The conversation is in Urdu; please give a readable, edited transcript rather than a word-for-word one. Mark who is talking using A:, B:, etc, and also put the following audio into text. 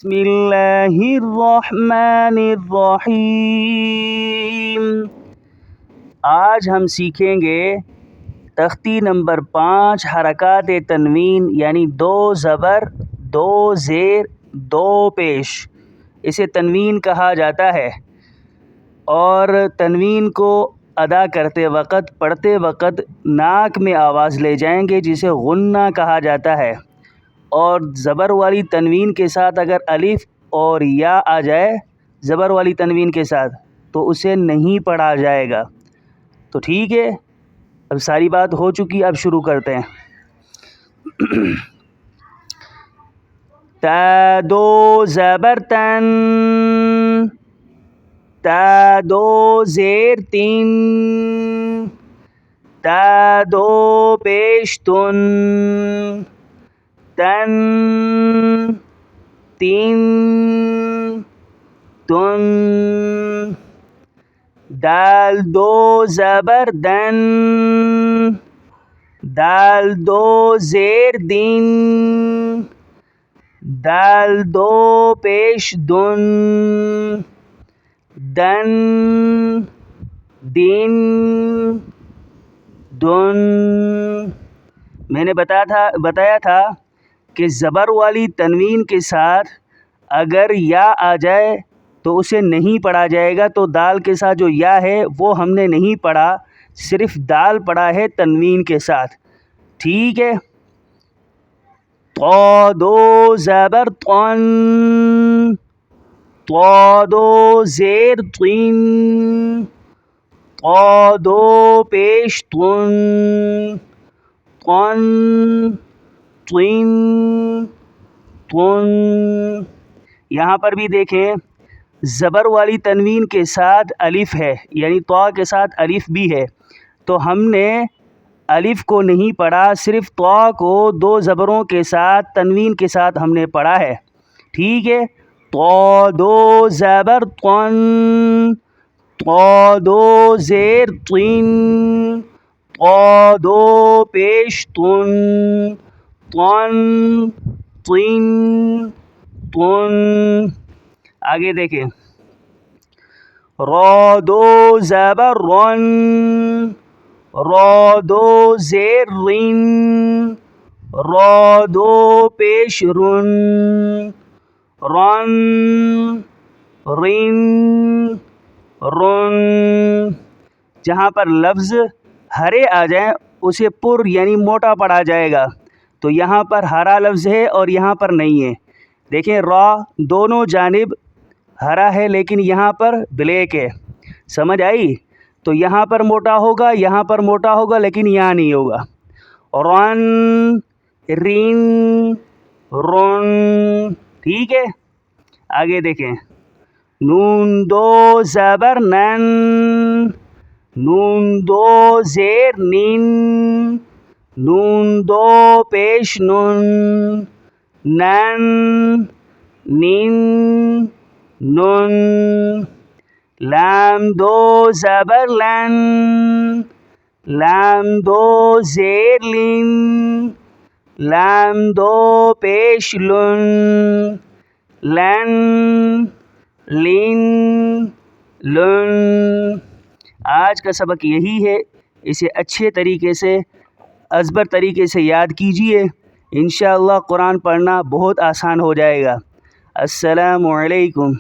A: بسم اللہ الرحمن الرحیم۔ آج ہم سیکھیں گے تختی نمبر 5 حرکات تنوین، یعنی 2 زبر 2 زیر 2 پیش، اسے تنوین کہا جاتا ہے۔ اور تنوین کو ادا کرتے وقت، پڑھتے وقت ناک میں آواز لے جائیں گے، جسے غنہ کہا جاتا ہے۔ اور زبر والی تنوین کے ساتھ اگر الف اور یا آ جائے زبر والی تنوین کے ساتھ تو اسے نہیں پڑھا جائے گا۔ تو ٹھیک ہے، اب ساری بات ہو چکی، اب شروع کرتے ہیں۔ تا دو زبر تن، تا دو زیر تین، تا دو پیش تن، تن تین تن، دال دو زبر دن، دال دو زیر دین، دال دو پیش دن، دن دین دن۔ میں نے بتایا تھا کہ زبر والی تنوین کے ساتھ اگر یا آ جائے تو اسے نہیں پڑھا جائے گا۔ تو دال کے ساتھ جو یا ہے وہ ہم نے نہیں پڑھا، صرف دال پڑھا ہے تنوین کے ساتھ، ٹھیک ہے۔ طا دو زبر طن، طا دو زیر طین، طا دو پیش طن، طن طین طن۔ یہاں پر بھی دیکھیں، زبر والی تنوین کے ساتھ الف ہے، یعنی طا کے ساتھ الف بھی ہے، تو ہم نے الف کو نہیں پڑھا، صرف طا کو 2 زبروں کے ساتھ تنوین کے ساتھ ہم نے پڑھا ہے، ٹھیک ہے۔ طا دو زبر طن، طا دو زیر طین، طا دو پیش طن، طن طین طن۔ آگے دیکھیں، را دو زبر رن، را دو زیر رین، را دو پیش رن، رن رین رن۔ جہاں پر لفظ ہرے آ جائیں اسے پر یعنی موٹا پڑھا جائے گا، تو یہاں پر ہرا لفظ ہے اور یہاں پر نہیں ہے۔ دیکھیں، را دونوں جانب ہرا ہے لیکن یہاں پر بلیک ہے، سمجھ آئی؟ تو یہاں پر موٹا ہوگا، یہاں پر موٹا ہوگا، لیکن یہاں نہیں ہوگا۔ رن رین رن، ٹھیک ہے۔ آگے دیکھیں، نون دو زبر نن، نون دو زیر نین، نون دو پیش نن، نن نین نن۔ لام دو زبر لن، لام دو زیر لین، لام دو پیش لن، لن لین لن۔ آج کا سبق یہی ہے، اسے اچھے طریقے سے ازبر طریقے سے یاد کیجئے، انشاءاللہ قرآن پڑھنا بہت آسان ہو جائے گا۔ السلام علیکم۔